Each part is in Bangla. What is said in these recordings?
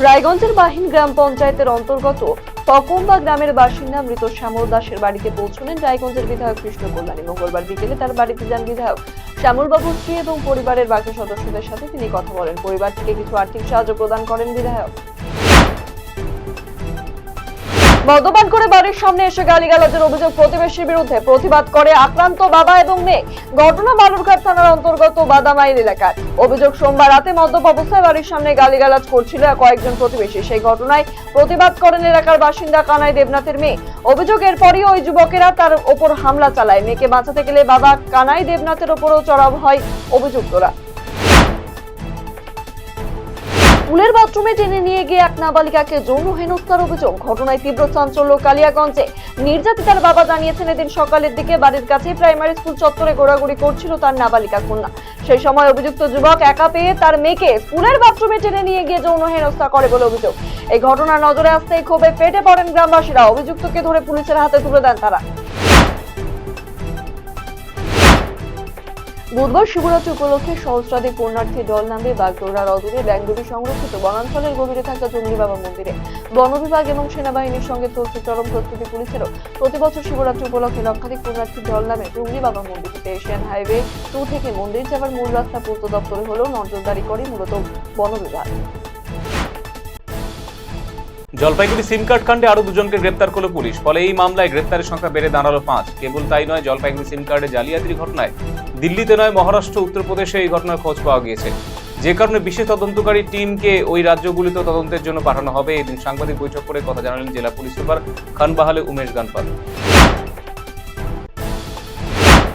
রায়গঞ্জের বাহিন গ্রাম পঞ্চায়েতের অন্তর্গত পকম্বা গ্রামের বাসিন্দা মৃত শ্যামল দাসের বাড়িতে পৌঁছলেন রায়গঞ্জের বিধায়ক কৃষ্ণ কল্যাণী। মঙ্গলবার বিকেলে তার বাড়িতে যান বিধায়ক। শ্যামলবাবুর স্ত্রী এবং পরিবারের বাকি সদস্যদের সাথে তিনি কথা বলেন। পরিবারটিকে কিছু আর্থিক সাহায্য প্রদান করেন বিধায়ক। মদ্যপান করে বাড়ির সামনে এসে গালিগালাজের অভিযোগ প্রতিবেশীর বিরুদ্ধে। প্রতিবাদ করে আক্রান্ত বাবা এবং মেয়ে। ঘটনা বালুরঘাট থানার অন্তর্গত বাদামাইল এলাকার। অভিযোগ, সোমবার রাতে মদ্যপ অবস্থায় বাড়ির সামনে গালিগালাজ করছিল কয়েকজন প্রতিবেশী। সেই ঘটনায় প্রতিবাদ করেন এলাকার বাসিন্দা কানাই দেবনাথের মেয়ে। অভিযোগ, এরপরই ওই যুবকেরা তার ওপর হামলা চালায়। মেয়েকে বাঁচাতে গেলে বাবা কানাই দেবনাথের ওপরও চড়াও হয় অভিযুক্তরা। স্কুলের বাথরুমে টেনে নিয়ে গিয়ে এক নাবালিকাকে যৌন হেনস্থার অভিযোগ। ঘটনায় তীব্র চাঞ্চল্য কালিয়াগঞ্জে। নির্যাতিতার বাবা জানিয়েছেন, এদিন সকালের দিকে বাড়ির কাছে প্রাইমারি স্কুল চত্বরে ঘোরাঘুরি করছিল তার নাবালিকা কন্যা। সেই সময় অভিযুক্ত যুবক একা পেয়ে তার মেয়েকে স্কুলের বাথরুমে টেনে নিয়ে গিয়ে যৌন হেনস্থা করে বলে অভিযোগ। এই ঘটনা নজরে আসতেই ক্ষোভে ফেটে পড়েন গ্রামবাসীরা। অভিযুক্তকে ধরে পুলিশের হাতে তুলে দেন তারা। বুধবার শিবরাত্রি উপলক্ষে সহস্রাধিক পুণ্যার্থী দল নামবে বাগডোগরার অদূরে ব্যাঙ্গুড়ি সংরক্ষিত বনাঞ্চলের গভীরে থাকা জঙ্গলি বাবা মন্দিরে। বন বিভাগ এবং সেনাবাহিনীর সঙ্গে চলছে চরম প্রস্তুতি পুলিশেরও। প্রতি বছর শিবরাত্রি উপলক্ষে লক্ষাধিক পুণ্যার্থী দল নামে জঙ্গলি বাবা মন্দিরটিতে। এশিয়ান হাইওয়ে 2 থেকে মন্দির যাওয়ার মূল রাস্তা পূর্ত দপ্তরে হলেও নজরদারি করে মূলত বন বিভাগ। জলপাইগুড়ি সিম কার্ড কাণ্ডে আরো দুজনকে গ্রেপ্তার করল পুলিশ। ফলে এই মামলায় গ্রেপ্তারের সংখ্যা বেড়ে দাঁড়ালো 5। কেবল তাই নয়, জলপাইগুড়ি সিম কার্ডে জালিয়াতির ঘটনায় দিল্লিতে নয়, মহারাষ্ট্র, উত্তরপ্রদেশে এই ঘটনার খোঁজ পাওয়া গিয়েছে। যে কারণে বিশেষ তদন্তকারী টিমকে ওই রাজ্যগুলিতে তদন্তের জন্য পাঠানো হবে। এদিন সাংবাদিক বৈঠক করে কথা জানালেন জেলা পুলিশ সুপার খানবাহালে উমেশ গানপাল।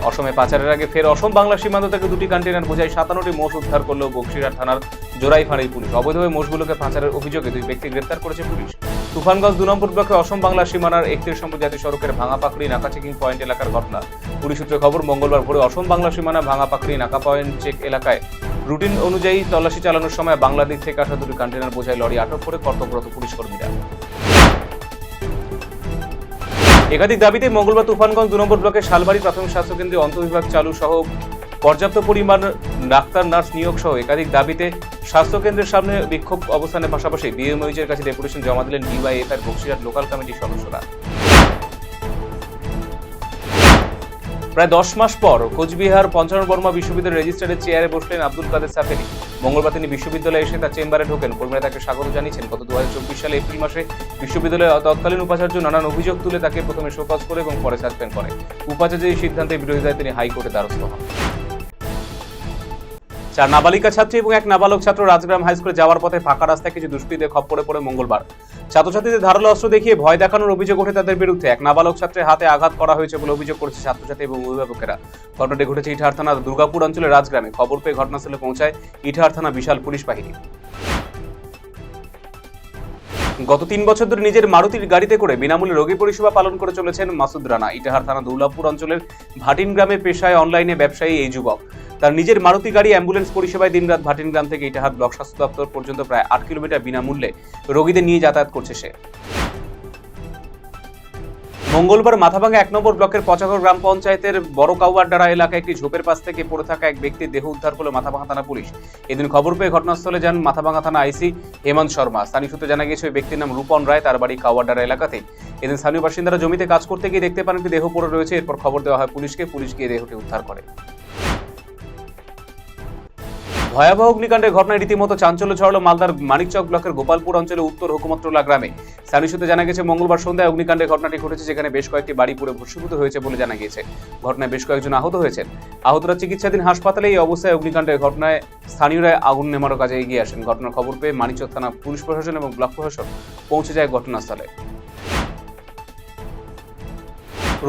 অসমে পাচারের আগে ফের অসম বাংলা সীমান্ত থেকে 2টি কন্টেইনার বোঝাই 57টি মোষ উদ্ধার করল বক্সিরহাট থানার জোরাই ফাঁড়ির পুলিশ। অবৈধভাবে মোষগুলোকে পাচারের অভিযোগে 2 ব্যক্তি গ্রেপ্তার করেছে পুলিশ। তুফানগঞ্জ 2 নম্বর ব্লকে অসম বাংলা সীমানার 31 নম্বর জাতীয় সড়কের ভাঙাপাকড়ি নাকা চেকিং পয়েন্ট এলাকার ঘটনা। পুলিশ সূত্রে খবর, মঙ্গলবার ভোরে অসম বাংলা সীমানা ভাঙাপাকড়ি নাকা পয়েন্ট চেক এলাকায় রুটিন অনুযায়ী তল্লাশি চালানোর সময় বাংলাদেশ থেকে আসা 2টি কন্টেইনার বোঝাই লরি আটক করে কর্তব্যরত পুলিশ কর্মীরা। একাধিক দাবিতে মঙ্গলবার তুফানগঞ্জ 2 নম্বর ব্লকের শালবাড়ি প্রাথমিক স্বাস্থ্য কেন্দ্রে অন্তর্বিভাগ চালু সহ পর্যাপ্ত পরিমাণ ডাক্তার নার্স নিয়োগ সহ একাধিক দাবিতে স্বাস্থ্য কেন্দ্রের সামনে বিক্ষোভ অবস্থানের পাশাপাশি বিএমওইচের কাছে ডেপুটেশন জমা দিলেন ডিওয়াইএফআই বক্সিরহাট লোকাল কমিটির সদস্যরা। প্রায় 10 মাস পর কোচবিহার পঞ্চানন বর্মা বিশ্ববিদ্যালয়ের রেজিস্ট্রারের চেয়ারে বসলেন আব্দুল কাদের সাফেরি। মঙ্গলবার তিনি বিশ্ববিদ্যালয়ে এসে তার চেম্বারে ঢোকেন। কর্মীরা তাকে স্বাগত জানিয়েছেন। গত 2024 সালে এপ্রিল মাসে বিশ্ববিদ্যালয়ের তৎকালীন উপাচার্য নানান অভিযোগ তুলে তাকে প্রথমে শোকজ করে এবং পরে সাসপেন্ড করে। উপাচার্যের এই সিদ্ধান্তের বিরোধিতায় তিনি হাইকোর্টে দ্বারস্থ হন। 4 নাবালিকা ছাত্রী এবং 1 নাবালক ছাত্র রাজগ্রাম হাই স্কুলে যাওয়ার পথে ফাঁকা রাস্তায় কিছু দুষ্কৃতীদের খপ্পরে পড়ে মঙ্গলবার। ছাত্রছাত্রীদের ধারালো অস্ত্র দেখিয়ে ভয় দেখানোর অভিযোগ ওঠে তাদের বিরুদ্ধে। 1 নাবালক ছাত্রের হাতে আঘাত করা হয়েছে বলে অভিযোগ করেছে ছাত্রছাত্রী এবং অভিভাবকেরা। ঘটনাটি ঘটেছে ইটাহার থানার দুর্গাপুর অঞ্চলের রাজগ্রামে। খবর পেয়ে ঘটনাস্থলে পৌঁছায় ইটাহার থানা বিশাল পুলিশ বাহিনী। গত 3 বছর ধরে নিজের মারুতির গাড়িতে করে বিনামূল্যে রোগী পরিষেবা পালন করে চলেছেন মাসুদ রানা। ইটাহার থানা দৌলাপুর অঞ্চলের ভাটিন গ্রামে পেশায় অনলাইনে ব্যবসায়ী এই যুবক। তার নিজের মারুতি গাড়ি অ্যাম্বুলেন্স পরিষেবায় দিনরাত ভাটিন গ্রাম থেকে ইটাহার ব্লক স্বাস্থ্য দপ্তর পর্যন্ত প্রায় 8 কিলোমিটার বিনামূল্যে রোগীদের নিয়ে যাতায়াত করছে সে। মঙ্গলবার মাথাভাঙ্গা 1 নম্বর ব্লকের পচাগড় গ্রাম পঞ্চায়েতের বড় কাউয়ারডাড়া এলাকায় একটি ঝোপের পাশ থেকে পড়ে থাকা এক ব্যক্তির দেহ উদ্ধার করল মাথাভাঙ্গা থানা পুলিশ। এদিন খবর পেয়ে ঘটনাস্থলে যান মাথাভাঙ্গা থানা আইসি হেমন্ত শর্মা। স্থানীয় সূত্রে জানা গেছে, ওই ব্যক্তির নাম রূপন রায়, তার বাড়ি কাউয়ারডাড়া এলাকাতে। এদিন স্থানীয় বাসিন্দারা জমিতে কাজ করতে গিয়ে দেখতে পান একটি দেহ পড়ে রয়েছে। এরপর খবর দেওয়া হয় পুলিশকে। পুলিশ গিয়ে দেহটি উদ্ধার করে। ভয়াবহ অগ্নিকাণ্ডের ঘটনায় রীতিমতো চাঞ্চল্য ছড়ালো মালদার মানিকচক ব্লকের গোপালপুর অঞ্চলে উত্তর হুকুমতটোলা গ্রামে। স্থানীয় সূত্রে জানা গেছে, মঙ্গলবার সন্ধ্যায় অগ্নিকাণ্ডের ঘটনাটি ঘটেছে, যেখানে বেশ কয়েকটি বাড়ি পুড়ে ভস্মীভূত হয়েছে বলে জানা গিয়েছে। ঘটনায় বেশ কয়েকজন আহত হয়েছেন। আহতরা চিকিৎসাধীন হাসপাতালে। এই অবস্থায় অগ্নিকাণ্ডের ঘটনায় স্থানীয়রা আগুন নেভানোর কাজে এগিয়ে আসেন। ঘটনার খবর পেয়ে মানিকচক থানা পুলিশ প্রশাসন এবং ব্লক প্রশাসন পৌঁছে যায় ঘটনাস্থলে।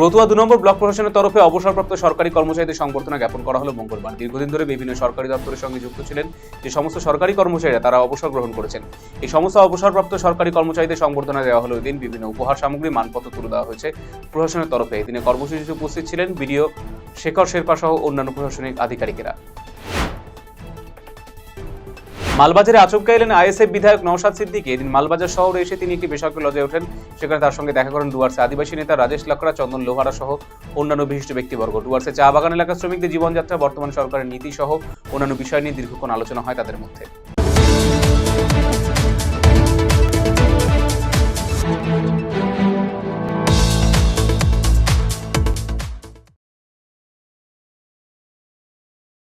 রতুয়া 2 নম্বর ব্লক প্রশাসনের তরফে অবসরপ্রাপ্ত সরকারি কর্মচারীদের সংবর্ধনা জ্ঞাপন করা হলো মঙ্গলবার। দীর্ঘদিন ধরে বিভিন্ন সরকারি দপ্তরের সঙ্গে যুক্ত ছিলেন যে সমস্ত সরকারি কর্মচারীরা তারা অবসর গ্রহণ করেছেন। এই সমস্ত অবসরপ্রাপ্ত সরকারি কর্মচারীদের সংবর্ধনা দেওয়া হলো। এদিন বিভিন্ন উপহার সামগ্রী, মানপত্র তুলে দেওয়া হয়েছে প্রশাসনের তরফে। এদিনে কর্মসূচিতে উপস্থিত ছিলেন বিডিও শেখর শেরপা সহ অন্যান্য প্রশাসনিক আধিকারিকেরা। মালবাজারে আচমকা এলেন আইএসএফ বিধায়ক নওশাদ সিদ্দিকী। এদিন মালবাজার শহরে এসে তিনি একটি বেসরকারি লজে ওঠেন। সেখানে তার সঙ্গে দেখা করেন ডুয়ার্সে আদিবাসী নেতা রাজেশ লাকড়া, চন্দন লোহারা সহ অন্যান্য বিশিষ্ট ব্যক্তিবর্গ। ডুয়ার্সে চা বাগান এলাকার শ্রমিকদের জীবনযাত্রা, বর্তমান সরকারের নীতি সহ অন্যান্য বিষয় নিয়ে দীর্ঘক্ষণ আলোচনা হয় তাদের মধ্যে।